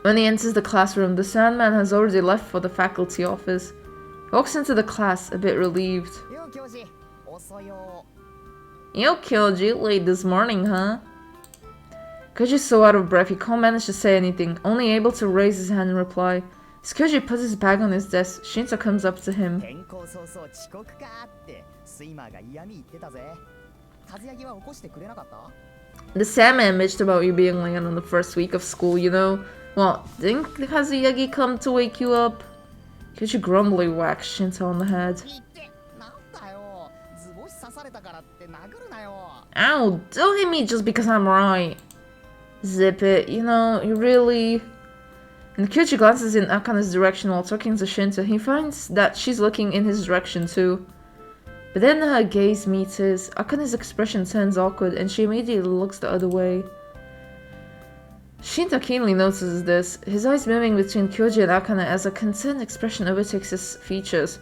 When he enters the classroom, the Sandman has already left for the faculty office. He walks into the class, a bit relieved. Yo, Kyoji, late this morning, huh? Kyoji's so out of breath he can't manage to say anything, only able to raise his hand in reply. As Kyoji puts his bag on his desk, Shinta comes up to him. The Sandman bitched about you being late on the first week of school, you know? Well, didn't Kazuyagi come to wake you up? Kyoji grumbly whacks Shinta on the head. Ow, don't hit me just because I'm right. Zip it, you know, you really... And Kyoji glances in Akane's direction while talking to Shinta. He finds that she's looking in his direction too. But then her gaze meets his. Akane's expression turns awkward and she immediately looks the other way. Shinta keenly notices this, his eyes moving between Kyoji and Akane as a concerned expression overtakes his features.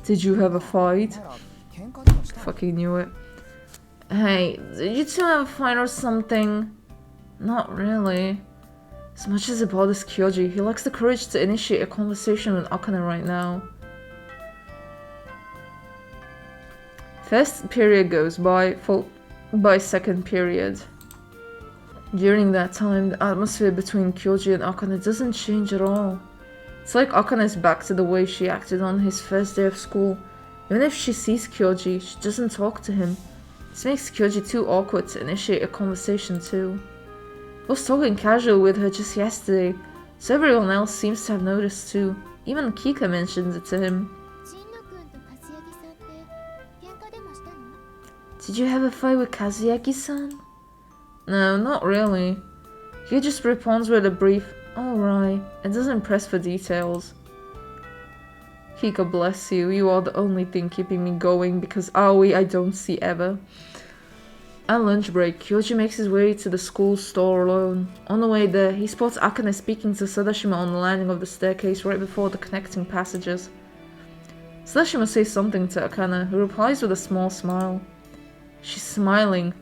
Did you have a fight? Fucking knew it. Hey, did you two have a fight or something? Not really. As much as it bothers Kyoji, he lacks the courage to initiate a conversation with Akane right now. First period goes by, followed by second period. During that time, the atmosphere between Kyoji and Akane doesn't change at all. It's like Akane is back to the way she acted on his first day of school. Even if she sees Kyoji, she doesn't talk to him. This makes Kyoji too awkward to initiate a conversation too. He was talking casual with her just yesterday, so everyone else seems to have noticed too. Even Kiika mentions it to him. Did you have a fight with Kazuyaki-san? No, not really. He just responds with a brief, alright, and doesn't press for details. Kiika, bless you, you are the only thing keeping me going because Aoi I don't see ever. At lunch break, Kyoji makes his way to the school store alone. On the way there, he spots Akane speaking to Sadashima on the landing of the staircase right before the connecting passages. Sadashima says something to Akane, who replies with a small smile. She's smiling.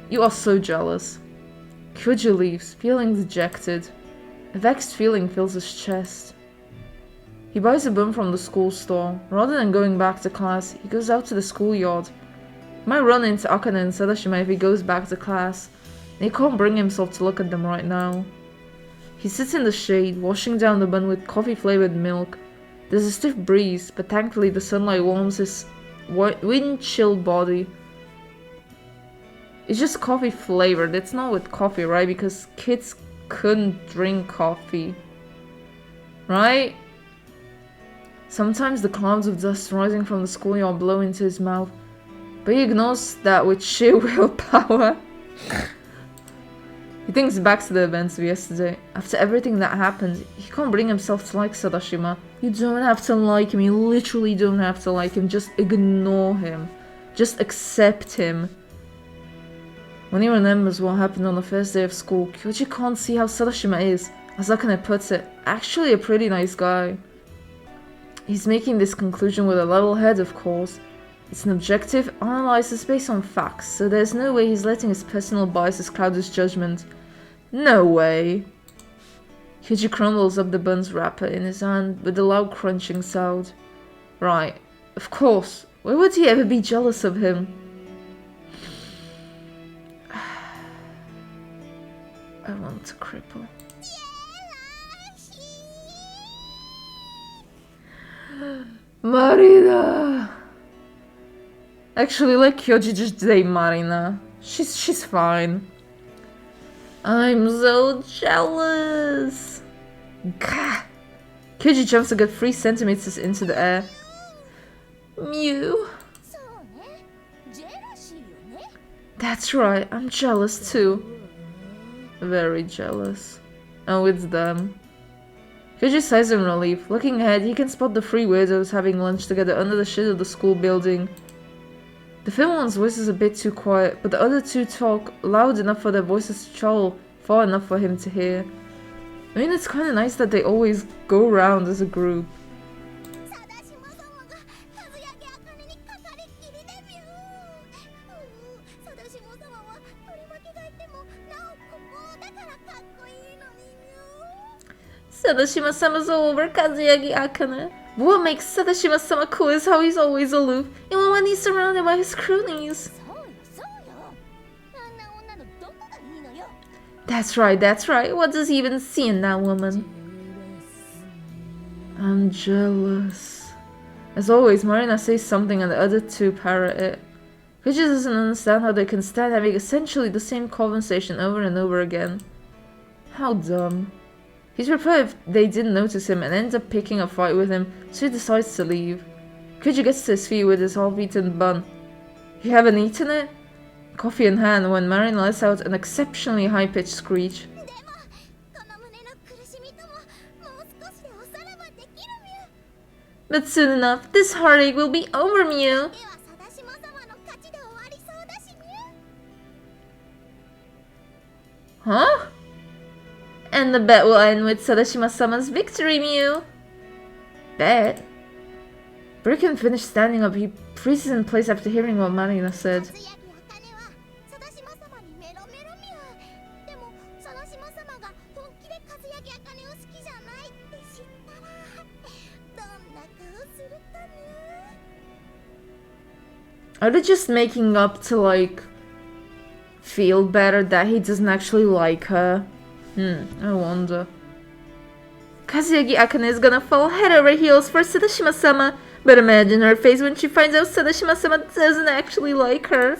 You are so jealous. Kyoji leaves, feeling dejected. A vexed feeling fills his chest. He buys a bun from the school store. Rather than going back to class, he goes out to the schoolyard. He might run into Akane and Sadashima if he goes back to class, and he can't bring himself to look at them right now. He sits in the shade, washing down the bun with coffee-flavored milk. There's a stiff breeze, but thankfully the sunlight warms his wind-chilled body. It's just coffee-flavored, it's not with coffee, right? Because kids couldn't drink coffee. Right? Sometimes the clouds of dust rising from the schoolyard blow into his mouth, but he ignores that with sheer willpower. He thinks back to the events of yesterday. After everything that happened, he can't bring himself to like Sadashima. You don't have to like him, you literally don't have to like him, just ignore him. Just accept him. When he remembers what happened on the first day of school, Kyoji can't see how Sadashima is, as Akane puts it, actually a pretty nice guy. He's making this conclusion with a level head, of course. It's an objective analysis based on facts, so there's no way he's letting his personal biases cloud his judgment. No way. Kyoji crumbles up the bun's wrapper in his hand with a loud crunching sound. Right, of course. Why would he ever be jealous of him? I want to cripple. Marina! Actually, let Kyoji just say Marina. She's fine. I'm so jealous. Gah. Kyoji jumps a good 3 centimeters into the air. Mew. That's right, I'm jealous too. Very jealous. Oh, it's them. Kyoji sighs in relief. Looking ahead, he can spot the 3 weirdos having lunch together under the shade of the school building. The film one's voice is a bit too quiet, but the other 2 talk loud enough for their voices to travel far enough for him to hear. I mean, it's kinda nice that they always go around as a group. Sadashima-sama's all over Kazuyagi Akane. What makes Sadashima-sama cool is how he's always aloof, even when he's surrounded by his cronies. That's right, that's right. What does he even see in that woman? I'm jealous. As always, Marina says something and the other two parrot it. Koji doesn't understand how they can stand having essentially the same conversation over and over again. How dumb. He's prepared if they didn't notice him and ends up picking a fight with him, so he decides to leave. Koji gets to his feet with his half-eaten bun. You haven't eaten it? Coffee in hand when Marin lets out an exceptionally high-pitched screech. But soon enough, this heartache will be over, Mew! Huh? And the bet will end with Sadashima-sama's victory, Mew! Bet? Bricken finished standing up. He freezes in place after hearing what Marina said. Are they just making up to, like, feel better that he doesn't actually like her? I wonder. Kazuyagi Akane is gonna fall head over heels for Sadashima-sama, but imagine her face when she finds out Sadashima-sama doesn't actually like her.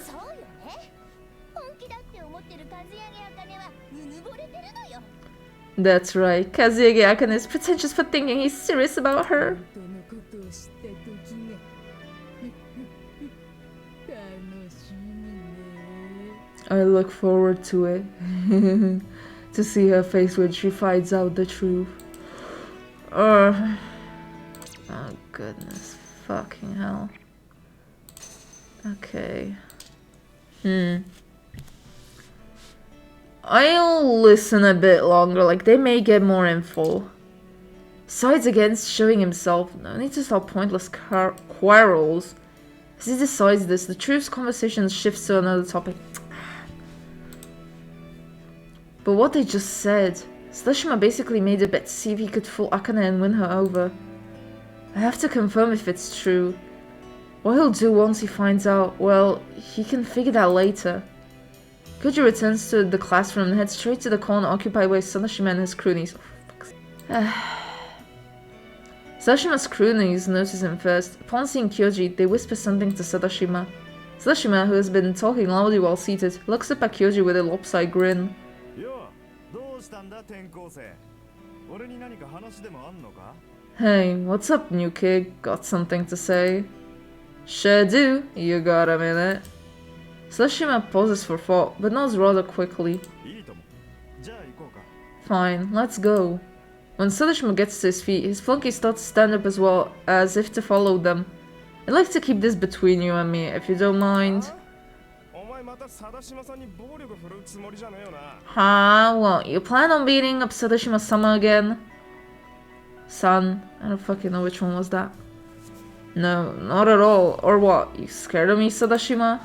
That's right, Kazuyagi Akane is pretentious for thinking he's serious about her. I look forward to it. To see her face when she finds out the truth. Oh goodness. Fucking hell. Okay. I'll listen a bit longer, like they may get more info. Sides against showing himself. No need to stop pointless quarrels. As he decides this, the truth's conversation shifts to another topic. But what they just said, Sadashima basically made a bet to see if he could fool Akane and win her over. I have to confirm if it's true. What he'll do once he finds out, well, he can figure that later. Koji returns to the classroom and heads straight to the corner occupied by Sadashima and his cronies. Sadashima's cronies notice him first. Upon seeing Kyoji, they whisper something to Sadashima. Sadashima, who has been talking loudly while seated, looks up at Kyoji with a lopsided grin. Hey, what's up, new kid? Got something to say? Sure do. You got a minute? Sadashima pauses for thought, but nods rather quickly. Fine, let's go. When Sadashima gets to his feet, his flunky starts to stand up as well, as if to follow them. I'd like to keep this between you and me, if you don't mind. Huh? What? You plan on beating up Sadashima-sama again? Son, I don't fucking know which one was that. No, not at all. Or what? You scared of me, Sadashima?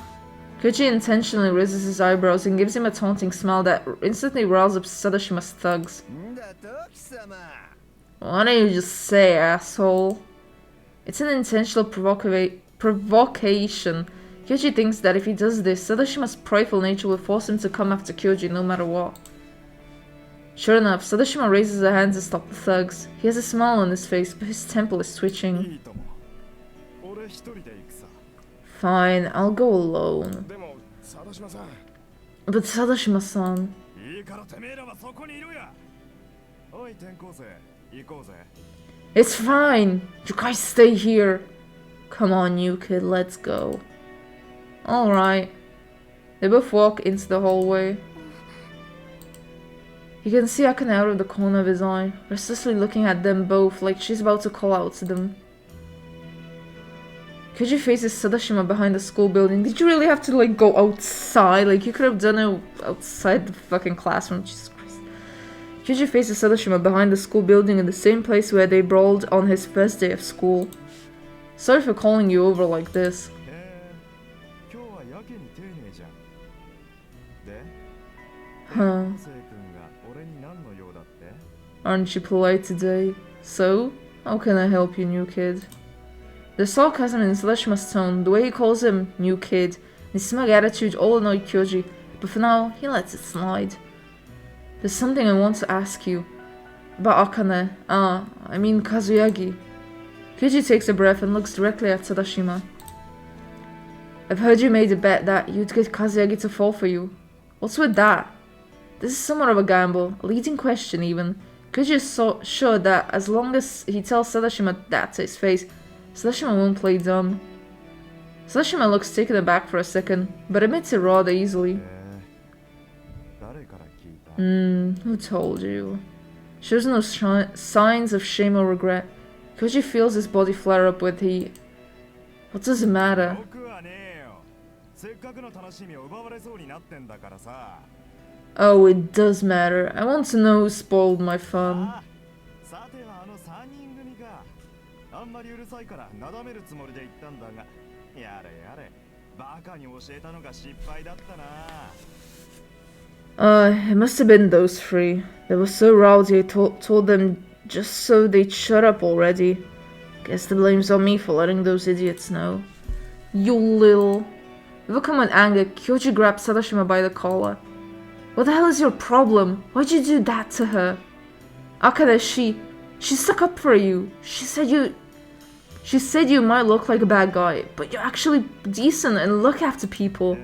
Koji intentionally raises his eyebrows and gives him a taunting smile that instantly riles up Sadashima's thugs. Why don't you just say, asshole? It's an intentional provocation. Kyoji thinks that if he does this, Sadashima's prideful nature will force him to come after Kyoji no matter what. Sure enough, Sadashima raises her hands to stop the thugs. He has a smile on his face, but his temple is twitching. Fine, I'll go alone. But Sadashima-san... It's fine! You guys stay here! Come on, you kid, let's go. Alright. They both walk into the hallway. You can see Akane out of the corner of his eye, restlessly looking at them both like she's about to call out to them. Koji faces Sadashima behind the school building. Did you really have to, like, go outside? Like, you could have done it outside the fucking classroom. Jesus Christ. Koji faces Sadashima behind the school building in the same place where they brawled on his first day of school. Sorry for calling you over like this. Huh. Aren't you polite today? So, how can I help you, new kid? The sarcasm in Slashma's tone, the way he calls him new kid, his smug attitude all annoyed Kyoji, but for now, he lets it slide. There's something I want to ask you. About Akane. I mean Kazuyagi. Kyoji takes a breath and looks directly at Tadashima. I've heard you made a bet that you'd get Kazuyagi to fall for you. What's with that? This is somewhat of a gamble, a leading question even. Kyoji is so sure that as long as he tells Tadashima that to his face, Tadashima won't play dumb. Tadashima looks taken aback for a second, but admits it rather easily. Who told you? Shows no signs of shame or regret. Kyoji feels his body flare up with heat. What does it matter? Oh, it does matter. I want to know who spoiled my fun. It must have been those three. They were so rowdy I told them just so they'd shut up already. Guess the blame's on me for letting those idiots know. You little... Overcome with anger, Kyoji grabs Tadashima by the collar. What the hell is your problem? Why'd you do that to her? Akane, she stuck up for you. She said you might look like a bad guy, but you're actually decent and look after people.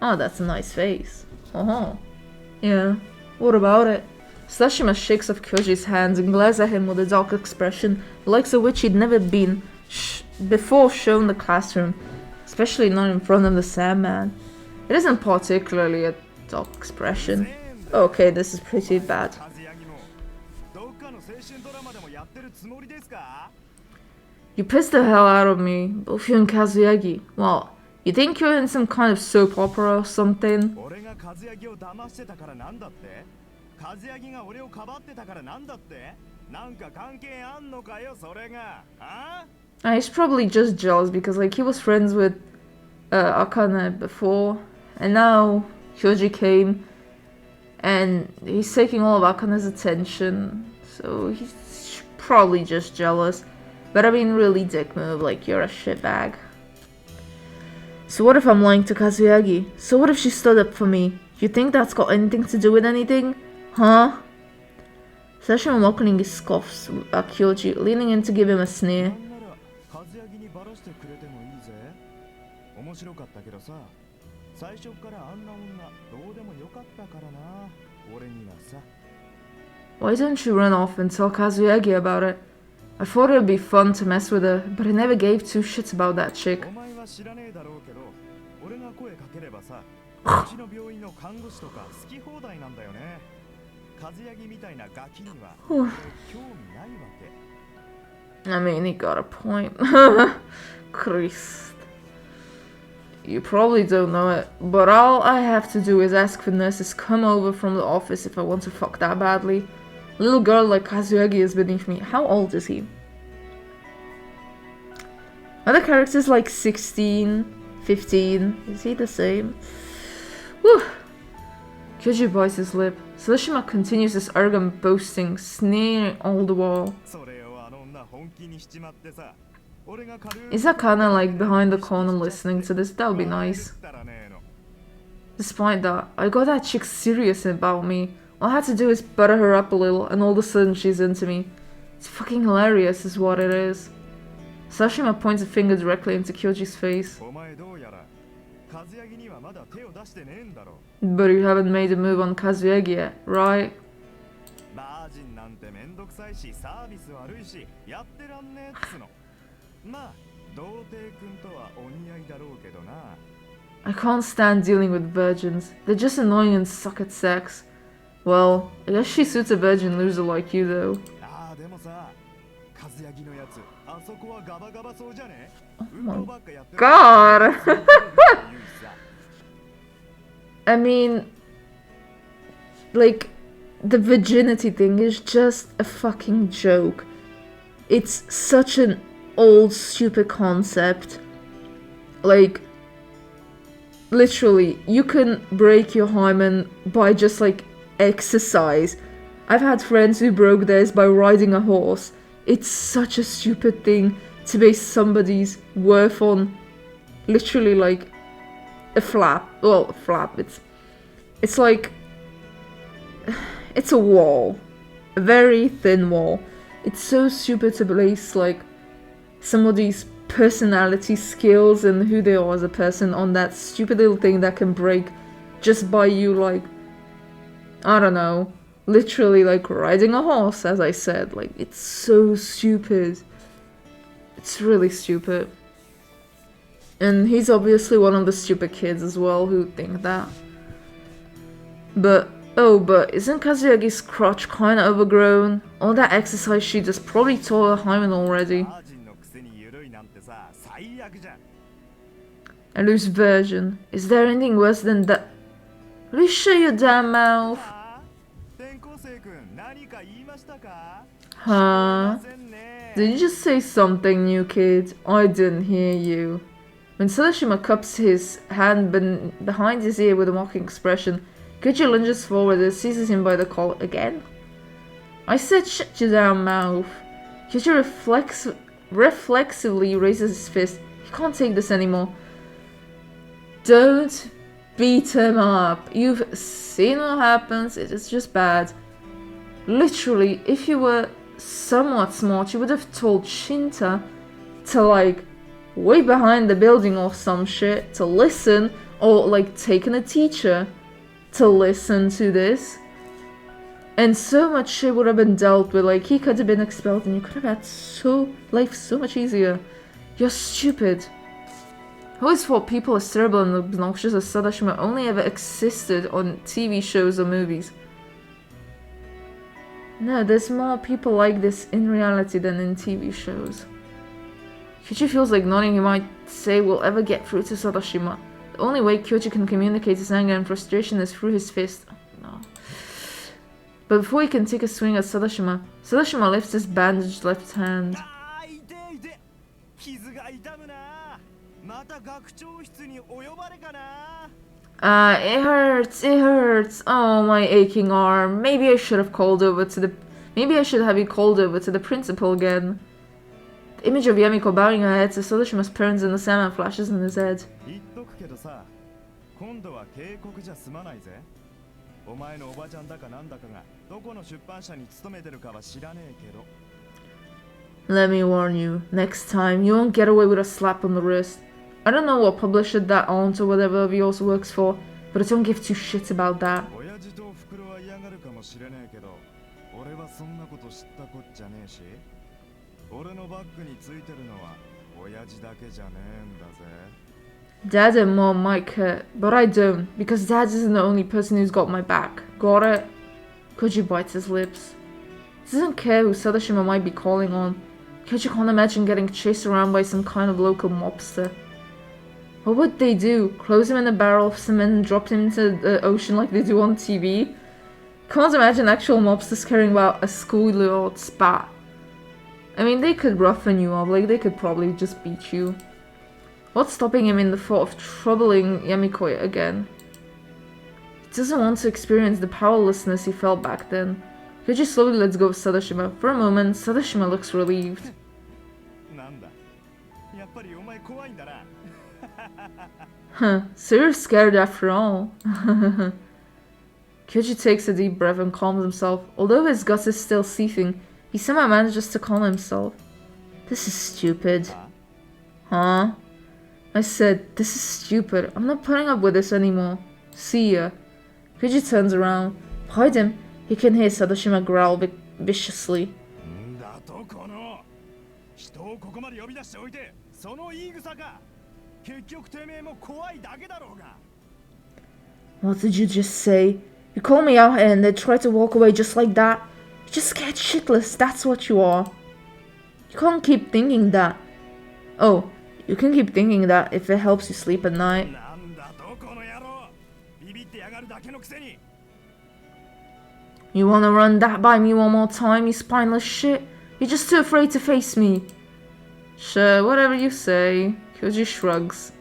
Oh, that's a nice face. Yeah, what about it? Tadashima shakes off Kyoji's hands and glares at him with a dark expression, the likes of which he'd never been before shown the classroom, especially not in front of the Sandman. It isn't particularly a dark expression. Okay, this is pretty bad. You pissed the hell out of me, both you and Kazuyagi. Well, you think you're in some kind of soap opera or something? He's probably just jealous because like he was friends with Akane before, and now Kyoji came and he's taking all of Akane's attention, so he's probably just jealous. But I mean, really dick move, like you're a shitbag. So what if I'm lying to Kazuyagi? So what if she stood up for me? You think that's got anything to do with anything? Huh? Tadashima mockingly scoffs at Kyoji, leaning in to give him a sneer. Why don't you run off and tell Kazuyagi about it? I thought it would be fun to mess with her, but I never gave two shits about that chick. I mean, he got a point. Christ. You probably don't know it, but all I have to do is ask for nurses come over from the office if I want to fuck that badly. A little girl like Kazuyagi is beneath me. How old is he? Are the characters like 16, 15? Is he the same? Whew. Kyoji bites his lip. Tadashima continues his arrogant boasting, sneering all the while. Is Akane like behind the corner listening to this? That would be nice. Despite that, I got that chick serious about me. All I had to do is butter her up a little and all of a sudden she's into me. It's fucking hilarious is what it is. Tadashima points a finger directly into Kyoji's face. But you haven't made a move on Kazuyagi yet, right? I can't stand dealing with virgins. They're just annoying and suck at sex. Well, I guess she suits a virgin loser like you though. Oh my god! I mean, like, the virginity thing is just a fucking joke. It's such an old, stupid concept. Like, literally, you can break your hymen by just, like, exercise. I've had friends who broke theirs by riding a horse. It's such a stupid thing to base somebody's worth on literally like a flap. Well, a flap, it's like, it's a wall. A very thin wall. It's so stupid to base like somebody's personality, skills, and who they are as a person on that stupid little thing that can break just by you, like, I don't know, literally like riding a horse, as I said. Like, it's so stupid. It's really stupid. And he's obviously one of the stupid kids as well who think that. But, oh, but isn't Kazuyagi's crotch kinda overgrown? All that exercise she just probably tore her hymen already. A loose version. Is there anything worse than that? Will you shut your damn mouth? Huh? Did you just say something, new kid? I didn't hear you. When Sadashima cups his hand behind his ear with a mocking expression, Gotchu lunges forward and seizes him by the collar again. I said shut your damn mouth. Gotchu reflexively raises his fist. He can't take this anymore. Don't beat him up. You've seen what happens. It is just bad. Literally, if you were somewhat smart, you would have told Shinta to like wait behind the building or some shit to listen, or like taken a teacher to listen to this. And so much shit would have been dealt with. Like, he could have been expelled and you could have had life so much easier. You're stupid. I always thought people as terrible and obnoxious as Sadashima only ever existed on TV shows or movies. No, there's more people like this in reality than in TV shows. Kyoji feels like nothing he might say will ever get through to Sadashima. The only way Kyoji can communicate his anger and frustration is through his fist. Oh, no. But before he can take a swing at Sadashima, Sadashima lifts his bandaged left hand. It hurts. Oh, my aching arm. Maybe I should have have you called over to the principal again. The image of Yamiko bowing her head to Sadashima's parents in the salmon flashes in his head. Let me warn you, next time you won't get away with a slap on the wrist. I don't know what publisher that aunt or whatever of yours works for, but I don't give two shits about that. Dad and Mom might care, but I don't, because Dad isn't the only person who's got my back. Gore? Kyoji bites his lips. He doesn't care who Sadashima might be calling on. Kyoji can't imagine getting chased around by some kind of local mobster. What would they do? Close him in a barrel of cement and drop him into the ocean like they do on TV? Can't imagine actual mobsters caring about a schoolyard spat. I mean, they could roughen you up, like they could probably just beat you. What's stopping him in the thought of troubling Yamiko again? He doesn't want to experience the powerlessness he felt back then. Kyoji slowly lets go of Sadashima. For a moment, Sadashima looks relieved. Huh, so you're scared after all. Kyoji takes a deep breath and calms himself. Although his gut is still seething, he somehow manages to calm himself. This is stupid. Huh? I said, this is stupid. I'm not putting up with this anymore. See ya. Kyoji turns around. Behind him, he can hear Sadashima growl viciously. What did you just say? You call me out and then try to walk away just like that? You're just scared shitless, that's what you are. You can't keep thinking that. Oh, you can keep thinking that if it helps you sleep at night. You wanna run that by me one more time, you spineless shit? You're just too afraid to face me. Sure, whatever you say. Kyoji shrugs.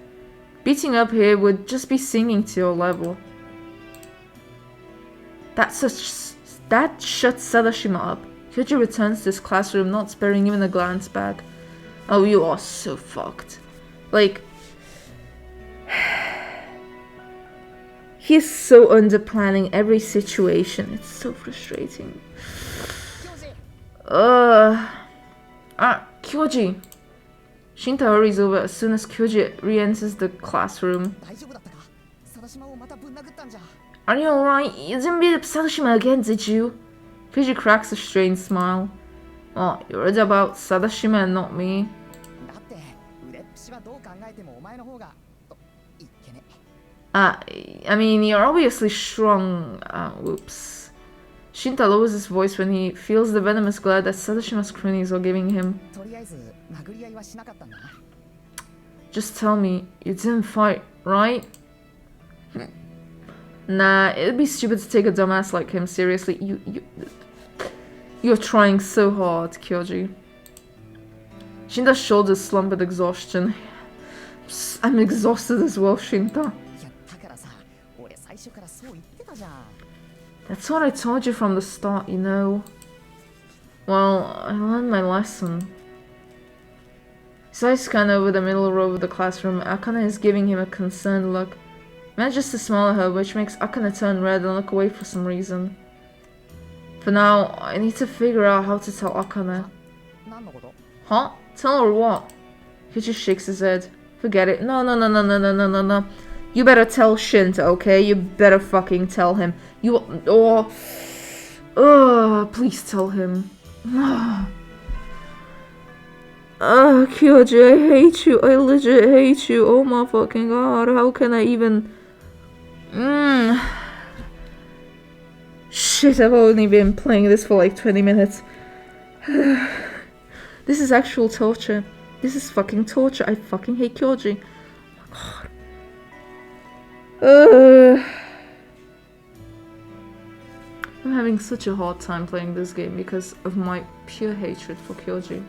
Beating up here would just be singing to your level. That's That shuts Sadashima up. Kyoji returns to his classroom, not sparing even a glance back. Oh, you are so fucked. Like... He's so underplanning every situation. It's so frustrating. Kyoji. Shinta hurries over as soon as Kyoji re-enters the classroom. Are you alright? You didn't beat up Sadashima again, did you? Kyoji cracks a strange smile. Oh, you're worried about Sadashima and not me. I mean, you're obviously strong. Whoops. Shinta lowers his voice when he feels the venomous glare that Sadashima's cronies are giving him. Just tell me, you didn't fight, right? Nah, it'd be stupid to take a dumbass like him seriously. You're trying so hard, Kyoji. Shinta's shoulders slump with exhaustion. I'm exhausted as well, Shinta. That's what I told you from the start, you know. Well, I learned my lesson. His eyes scan over the middle row of the classroom. Akane is giving him a concerned look. He manages to smile at her, which makes Akane turn red and look away for some reason. For now, I need to figure out how to tell Akane. Huh? Tell her what? He just shakes his head. Forget it. No. You better tell Shinta, okay? You better fucking tell him. Please tell him. Kyoji, I hate you. I legit hate you. Oh my fucking god. How can I even... Shit, I've only been playing this for like 20 minutes. This is actual torture. This is fucking torture. I fucking hate Kyoji. Oh my god. I'm having such a hard time playing this game because of my pure hatred for Kyoji.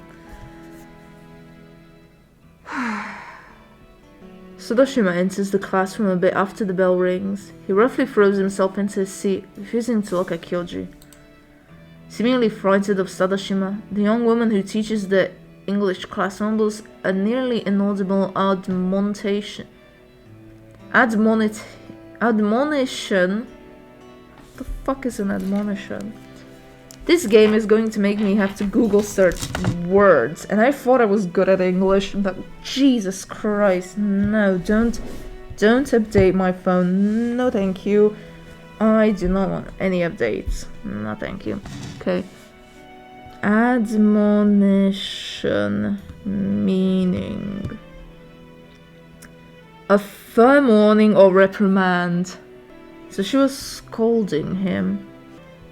Sadashima enters the classroom a bit after the bell rings. He roughly throws himself into his seat, refusing to look at Kyoji. Seemingly frightened of Sadashima, the young woman who teaches the English class mumbles a nearly inaudible admonition. Admonition? The fuck is an admonition? This game is going to make me have to Google search words, and I thought I was good at English, but Jesus Christ, no, don't update my phone, no thank you. I do not want any updates, no thank you. Okay. Admonition, meaning a firm warning or reprimand. So she was scolding him.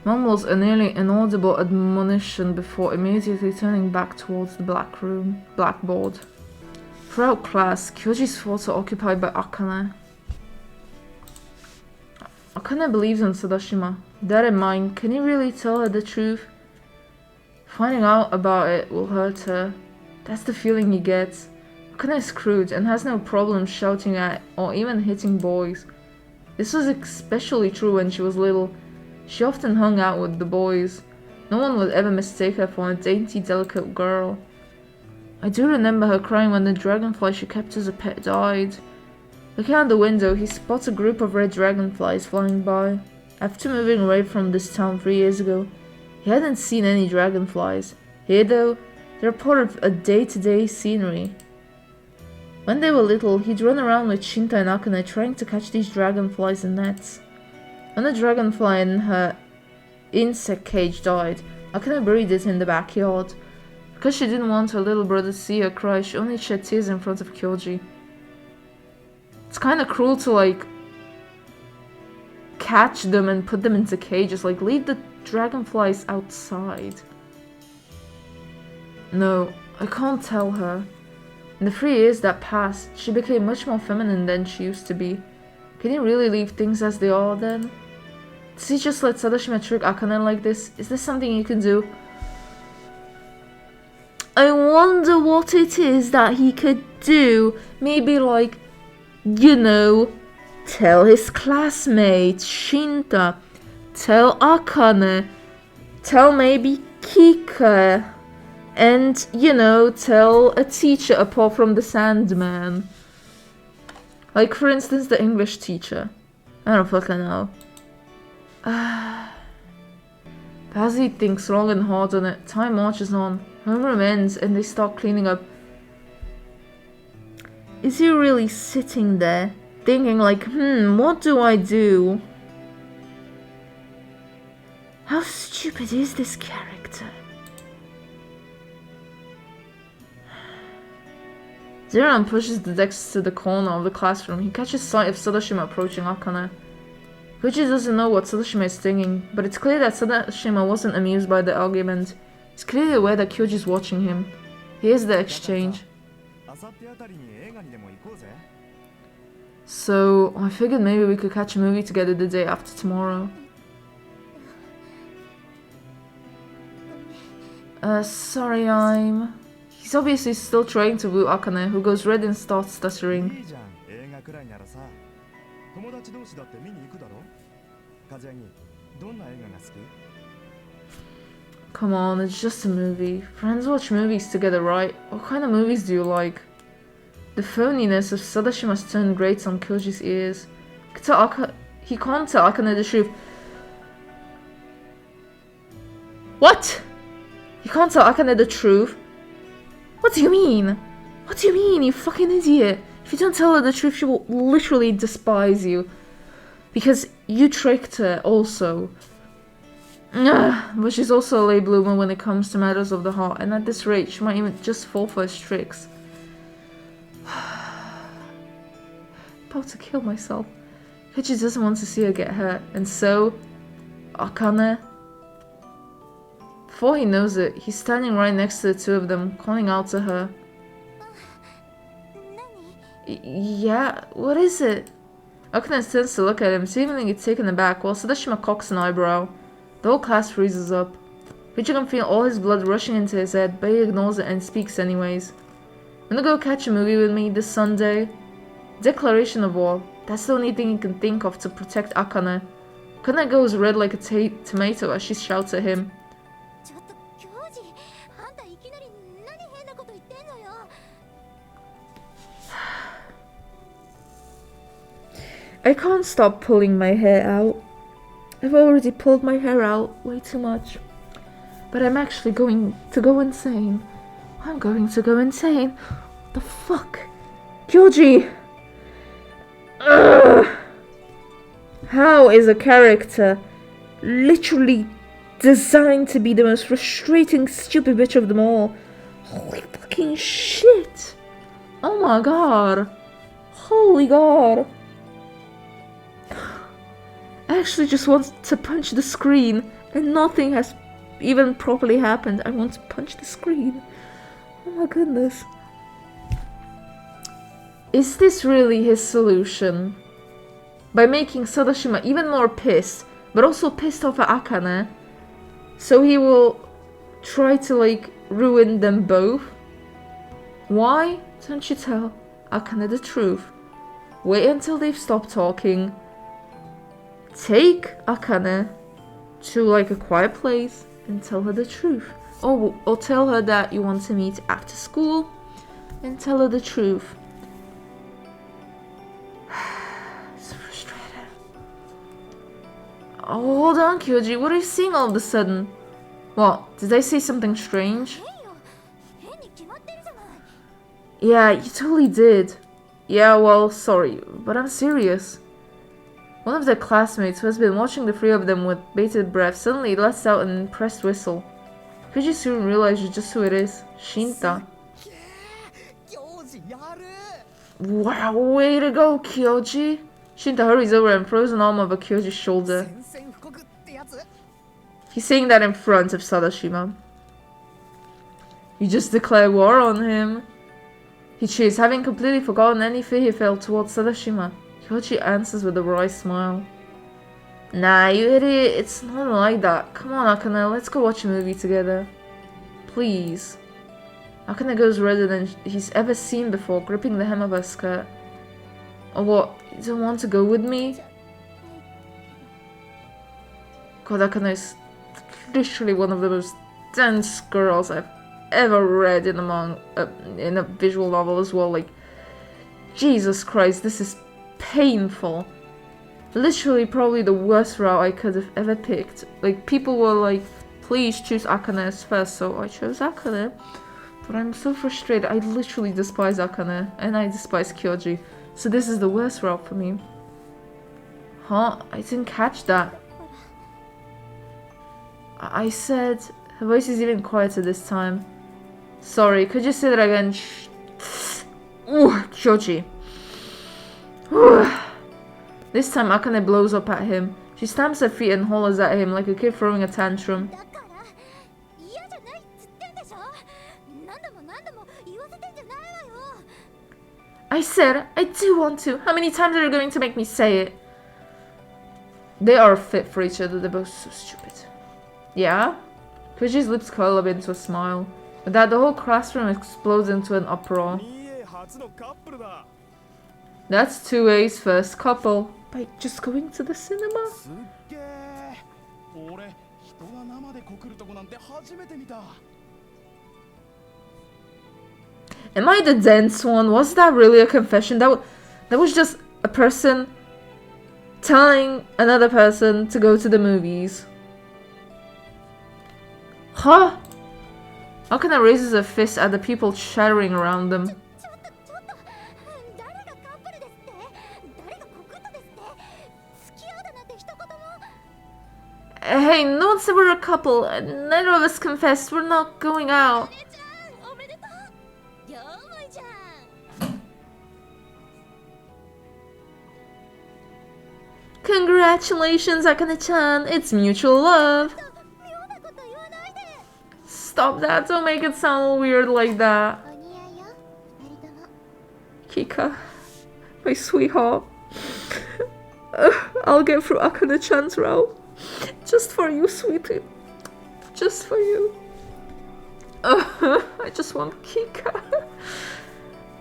Mumbles a nearly inaudible admonition before immediately turning back towards the blackboard. Throughout class, Kyoji's thoughts are occupied by Akane. Akane believes in Sadashima. That in mind, can he really tell her the truth? Finding out about it will hurt her. That's the feeling he gets. Akane is crude and has no problem shouting at or even hitting boys. This was especially true when she was little. She often hung out with the boys. No one would ever mistake her for a dainty, delicate girl. I do remember her crying when the dragonfly she kept as a pet died. Looking out the window, he spots a group of red dragonflies flying by. After moving away from this town 3 years ago, he hadn't seen any dragonflies. Here though, they're part of a day-to-day scenery. When they were little, he'd run around with Shinta and Akane trying to catch these dragonflies in nets. When the dragonfly in her insect cage died, Akane buried it in the backyard. Because she didn't want her little brother to see her cry, she only shed tears in front of Kyoji. It's kinda cruel to like catch them and put them into cages, like leave the dragonflies outside. No, I can't tell her. In the 3 years that passed, she became much more feminine than she used to be. Can you really leave things as they are then? Does he just let Sadashima trick Akane like this? Is this something you can do? I wonder what it is that he could do. Maybe like, you know, tell his classmates, Shinta, tell Akane, tell maybe Kiika. And, you know, tell a teacher apart from the Sandman. Like, for instance, the English teacher. I don't fucking know. As he thinks long and hard on it, time marches on. Homeroom ends and they start cleaning up. Is he really sitting there, thinking like, what do I do? How stupid is this character? Zeran pushes the desk to the corner of the classroom. He catches sight of Sadashima approaching Akane. Koji doesn't know what Sadashima is thinking, but it's clear that Sadashima wasn't amused by the argument. He's clearly aware that Kyoji is watching him. Here's the exchange. So, I figured maybe we could catch a movie together the day after tomorrow. Sorry, I'm... He's obviously still trying to woo Akane, who goes red and starts stuttering. Come on, it's just a movie. Friends watch movies together, right? What kind of movies do you like? The phoniness of Sadashima's tone grates on Kyoji's ears. He can't tell Akane the truth. What? He can't tell Akane the truth? What do you mean? What do you mean, you fucking idiot? If you don't tell her the truth, she will literally despise you. Because you tricked her also. But she's also a late bloomer when it comes to matters of the heart, and at this rate, she might even just fall for his tricks. About to kill myself. Kyoji doesn't want to see her get hurt, and so... Akane... Before he knows it, he's standing right next to the two of them, calling out to her. Yeah, what is it? Akane turns to look at him, seemingly taken aback, while Sadashima cocks an eyebrow. The whole class freezes up. Kyoji can feel all his blood rushing into his head, but he ignores it and speaks anyways. Wanna go catch a movie with me this Sunday? Declaration of war. That's the only thing he can think of to protect Akane. Akane goes red like a tomato as she shouts at him. I can't stop pulling my hair out. I've already pulled my hair out way too much. But I'm actually going to go insane. I'm going to go insane. What the fuck? Kyoji! Ugh! How is a character literally designed to be the most frustrating, stupid bitch of them all? Holy fucking shit! Oh my god! Holy god! I actually just want to punch the screen, and nothing has even properly happened. I want to punch the screen. Oh my goodness. Is this really his solution? By making Sadashima even more pissed, but also pissed off at Akane, so he will try to like ruin them both? Why don't you tell Akane the truth? Wait until they've stopped talking. Take Akane to like a quiet place and tell her the truth. Or tell her that you want to meet after school and tell her the truth. So frustrated. Oh, hold on, Kyoji. What are you seeing all of a sudden? What? Did I say something strange? Yeah, you totally did. Yeah, well, sorry, but I'm serious. One of their classmates, who has been watching the three of them with bated breath, suddenly lets out an impressed whistle. Kyoji soon realizes just who it is. Shinta. Wow, way to go, Kyoji! Shinta hurries over and throws an arm over Kyoji's shoulder. He's saying that in front of Sadashima. You just declare war on him. He cheers, having completely forgotten any fear he felt towards Sadashima. Kyoji answers with a wry smile. Nah, you idiot, it's not like that. Come on, Akane, let's go watch a movie together. Please. Akane goes redder than he's ever seen before, gripping the hem of her skirt. Or what, you don't want to go with me? God, Akane is literally one of the most dense girls I've ever read in a visual novel as well. Like, Jesus Christ, this is painful. Literally probably the worst route I could have ever picked. Like, people were like, please choose Akane as first, so I chose Akane. But I'm so frustrated. I literally despise Akane, and I despise Kyoji. So this is the worst route for me. Huh? I didn't catch that. I said... Her voice is even quieter this time. Sorry, could you say that again? Ooh, Kyoji. This time Akane blows up at him. She stamps her feet and hollers at him like a kid throwing a tantrum. I said, I do want to. How many times are you going to make me say it? They are fit for each other. They're both so stupid. Yeah? Kyoji's lips curl up into a smile. With that, the whole classroom explodes into an uproar. That's 2A's first couple. By just going to the cinema? Am I the dense one? Was that really a confession? That was just a person telling another person to go to the movies. Huh? Akane raises a fist at the people chattering around them. Hey, no one said we're a couple. Neither of us confessed. We're not going out. Congratulations, Akane-chan. It's mutual love. Stop that. Don't make it sound weird like that. Kiika, my sweetheart. I'll get through Akane-chan's route. Just for you, sweetie. Just for you. I just want Kiika.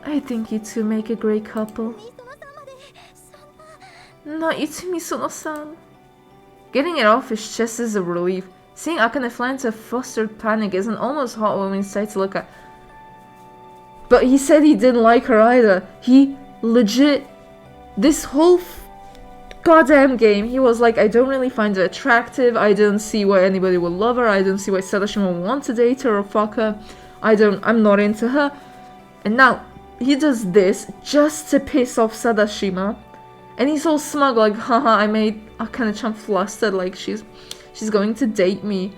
I think you two make a great couple. Not Itsumi Sono-san. Getting it off his chest is a relief. Seeing Akane fly into flustered panic is an almost heartwarming sight to look at. But he said he didn't like her either. He legit... This whole goddamn game, he was like, I don't really find her attractive. I don't see why anybody would love her. I don't see why Sadashima would want to date her or fuck her. I'm not into her. And now, he does this just to piss off Sadashima. And he's all smug, like, haha, I made Akane-chan flustered, like she's going to date me.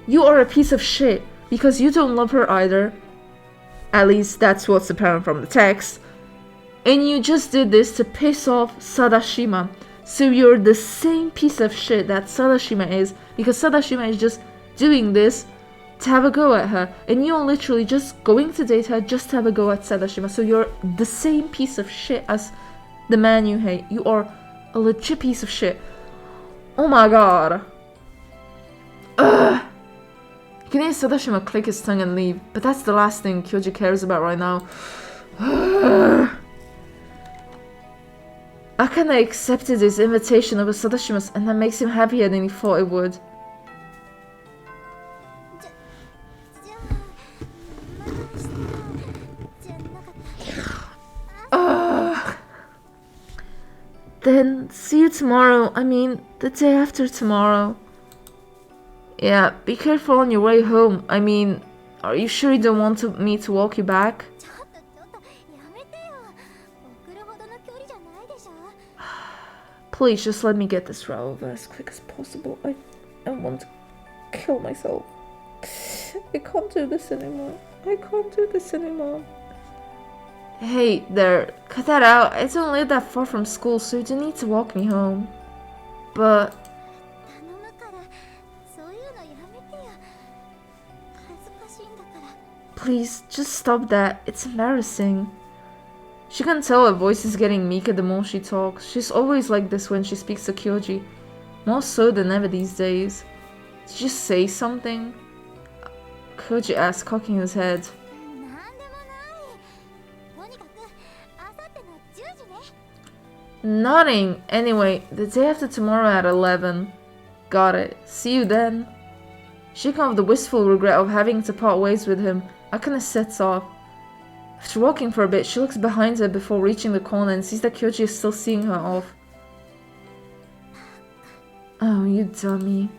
You are a piece of shit, because you don't love her either. At least that's what's apparent from the text. And you just did this to piss off Sadashima. So you're the same piece of shit that Sadashima is, because Sadashima is just doing this to have a go at her. And you're literally just going to date her just to have a go at Sadashima. So you're the same piece of shit as the man you hate. You are a legit piece of shit. Oh my god. Ugh. You can hear Sadashima click his tongue and leave, but that's the last thing Kyoji cares about right now. Akane accepted his invitation over Sadashima's, and that makes him happier than he thought it would. Then see you tomorrow. I mean, the day after tomorrow. Yeah, be careful on your way home. I mean, are you sure you don't want me to walk you back? Please, just let me get this route over as quick as possible. I want to kill myself. I can't do this anymore. I can't do this anymore. Hey there, cut that out. I don't live that far from school, so you don't need to walk me home. But... please, just stop that. It's embarrassing. She can tell her voice is getting meeker the more she talks. She's always like this when she speaks to Kyoji. More so than ever these days. Did you say something? Kyoji asked, cocking his head. Nothing. Anyway, the day after tomorrow at 11. Got it. See you then. Shaken off the wistful regret of having to part ways with him, Akane sets off. After walking for a bit, she looks behind her before reaching the corner and sees that Kyoji is still seeing her off. Oh, you dummy.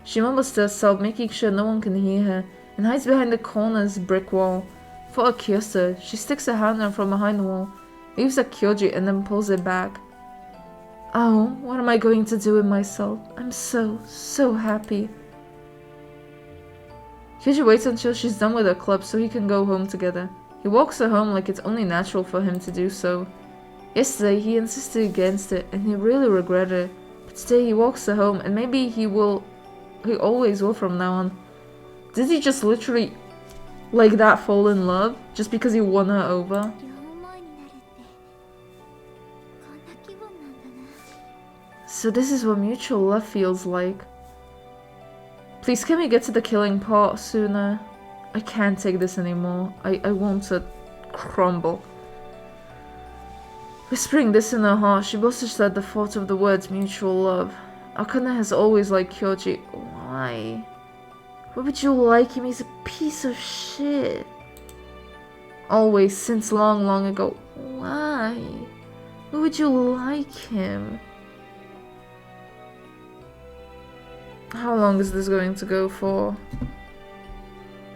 She mumbles to herself, making sure no one can hear her, and hides behind the corner's brick wall. For a kiss, she sticks her hand out from behind the wall, waves at Kyoji, and then pulls it back. Oh, what am I going to do with myself? I'm so happy. Kyoji waits until she's done with her club so he can go home together. He walks her home like it's only natural for him to do so. Yesterday he insisted against it and he really regretted it, but today he walks her home and maybe he always will from now on. Did he just literally like that fall in love just because he won her over? So this is what mutual love feels like. Please can we get to the killing part sooner? I can't take this anymore. I want to crumble. Whispering this in her heart, she blushes at the thought of the words mutual love. Akane has always liked Kyoji. Why? Why would you like him? He's a piece of shit. Always, since long ago. Why? Why would you like him? How long is this going to go for?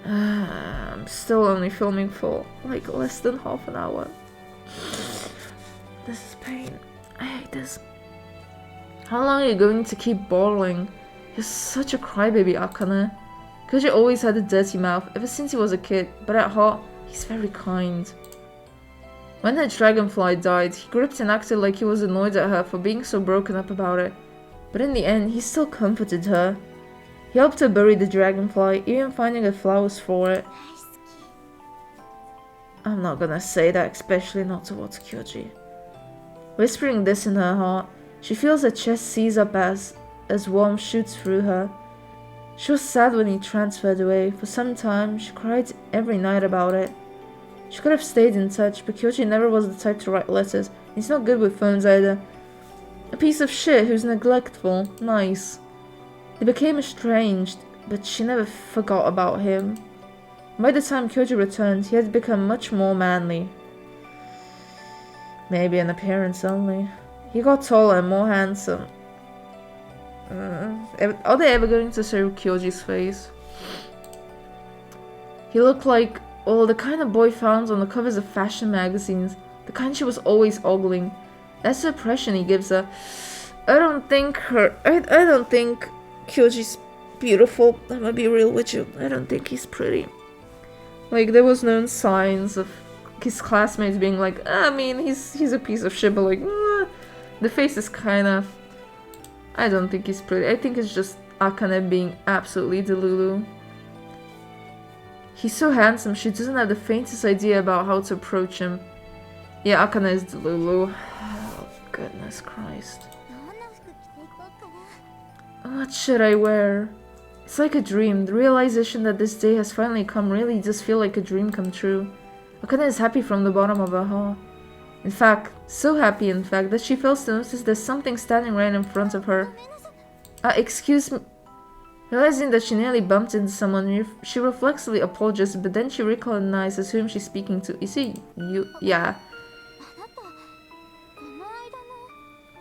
I'm still only filming for like less than half an hour. This is pain. I hate this. How long are you going to keep bawling? You're such a crybaby, Akane. Kyoji always had a dirty mouth ever since he was a kid, but at heart, he's very kind. When the dragonfly died, he gripped and acted like he was annoyed at her for being so broken up about it. But in the end, he still comforted her. He helped her bury the dragonfly, even finding her flowers for it. I'm not gonna say that, especially not towards Kyoji. Whispering this in her heart, she feels her chest seize up as warmth shoots through her. She was sad when he transferred away. For some time, she cried every night about it. She could have stayed in touch, but Kyoji never was the type to write letters. He's not good with phones either. A piece of shit who's neglectful. Nice. They became estranged, but she never forgot about him. By the time Kyoji returned, he had become much more manly. Maybe in appearance only. He got taller and more handsome. Are they ever going to show Kyoji's face? He looked like, well, the kind of boy found on the covers of fashion magazines. The kind she was always ogling. That's the impression he gives her. I don't think Kyoji's beautiful. I'm gonna be real with you. I don't think he's pretty. Like, there was no signs of his classmates being like, I mean, he's a piece of shit, but like, the face is kind of... I don't think he's pretty. I think it's just Akane being absolutely delulu. He's so handsome, she doesn't have the faintest idea about how to approach him. Yeah, Akane is delulu. Oh, goodness Christ. What should I wear? It's like a dream. The realization that this day has finally come really does feel like a dream come true. Akane is happy from the bottom of her heart. In fact, so happy in fact, that she fails to notice there's something standing right in front of her. Excuse me. Realizing that she nearly bumped into someone, she reflexively apologizes, but then she recognizes whom she's speaking to. Is it you? Yeah.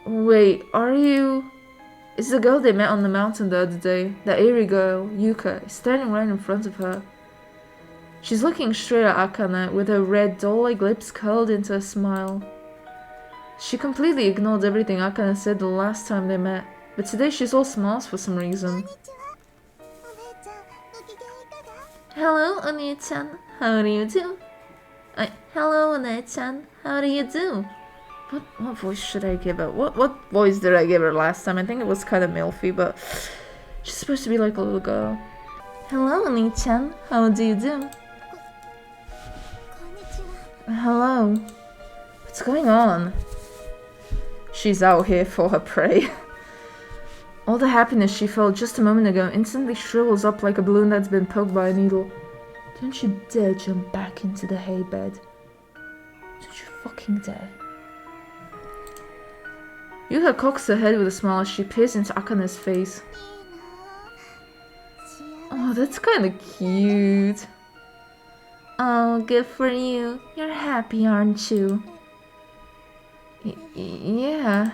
Wait, are you... It's the girl they met on the mountain the other day. That eerie girl, Yuka, is standing right in front of her. She's looking straight at Akane, with her red, doll-like lips curled into a smile. She completely ignored everything Akane said the last time they met, but today she's all smiles for some reason. Hello, Oni-chan. How do you do? Hello, Oni-chan. How do you do? What voice should I give her? What voice did I give her last time? I think it was kind of milfy, but she's supposed to be like a little girl. Hello, Oni-chan. How do you do? Hello. What's going on? She's out here for her prey. All the happiness she felt just a moment ago instantly shrivels up like a balloon that's been poked by a needle. Don't you dare jump back into the hay bed. Don't you fucking dare. Yuka cocks her head with a smile as she peers into Akane's face. Oh, that's kind of cute. Oh, good for you. You're happy, aren't you? Yeah.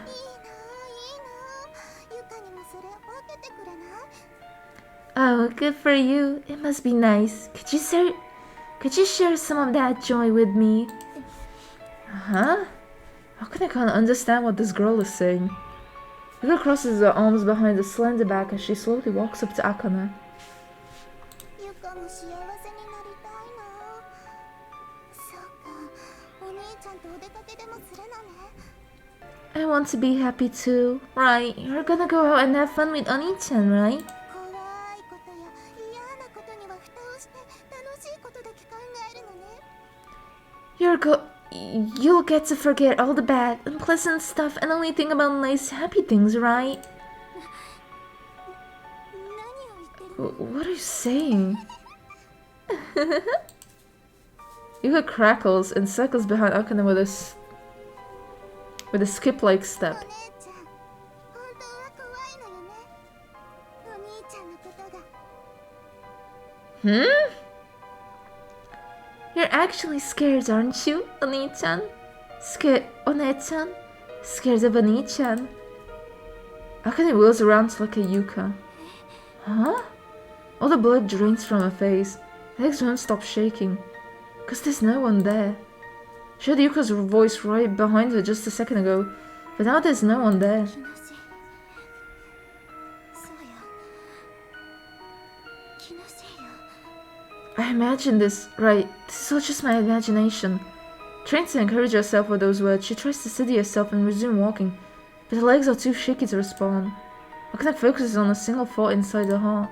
Oh, good for you. It must be nice. Could you share some of that joy with me? Huh? How can I kind of understand what this girl is saying? The girl crosses her arms behind her slender back as she slowly walks up to Akane. I want to be happy too. Right, you're gonna go out and have fun with Oni-chan, right? You'll get to forget all the bad, unpleasant stuff and only think about nice, happy things, right? What are you saying? Yuka crackles and circles behind Akane with a skip-like step. Hmm? You're actually scared, aren't you, Oni-chan? One-chan? Scared of Oni-chan? Akane wheels around to look at Yuka. Huh? All the blood drains from her face. Her legs won't stop shaking. Cause there's no one there. She heard Yuka's voice right behind her just a second ago, but now there's no one there. I imagine this, right? This is all just my imagination. Trying to encourage herself with those words, she tries to steady herself and resume walking, but her legs are too shaky to respond. Akane focuses on a single thought inside her heart.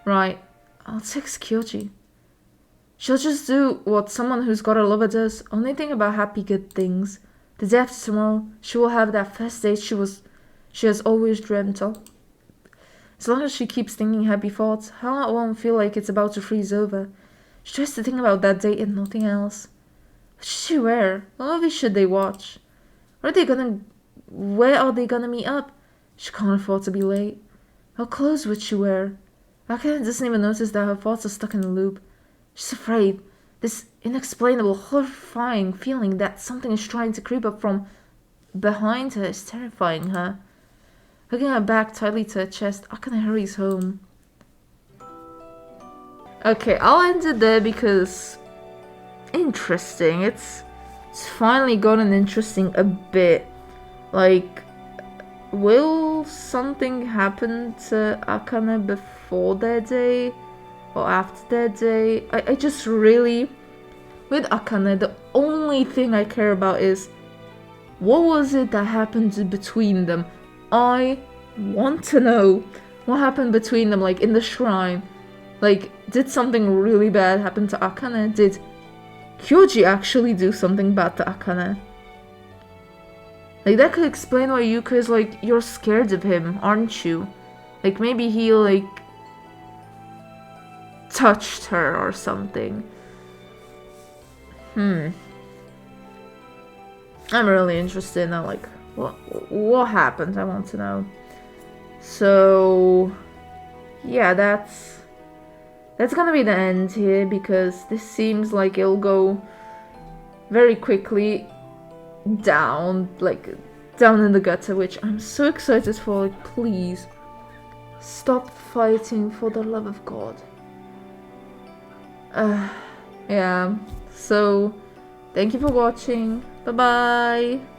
Right, I'll text Kyoji. She'll just do what someone who's got a lover does, only think about happy good things. The day after tomorrow, she will have that first date she has always dreamt of. As long as she keeps thinking happy thoughts, her heart won't feel like it's about to freeze over. She tries to think about that date and nothing else. What should she wear? What movie should they watch? Where are they gonna meet up? She can't afford to be late. What clothes would she wear? Akane doesn't even notice that her thoughts are stuck in a loop. She's afraid. This inexplainable, horrifying feeling that something is trying to creep up from behind her is terrifying her. Hugging her back tightly to her chest, Akane hurries home. Okay, I'll end it there because... interesting. It's finally gotten interesting a bit. Like, will something happen to Akane before their day? Or after their day? I just really... with Akane, the only thing I care about is... what was it that happened between them? I want to know what happened between them, like in the shrine. Like, did something really bad happen to Akane? Did Kyoji actually do something bad to Akane? Like, that could explain why Yuka is like, you're scared of him, aren't you? Like, maybe he, like, touched her or something. I'm really interested now, like, what happened? I want to know. So, yeah, that's gonna be the end here, because this seems like it'll go very quickly down, like, down in the gutter, which I'm so excited for. Like, please, stop fighting for the love of God. Yeah, so, thank you for watching. Bye-bye!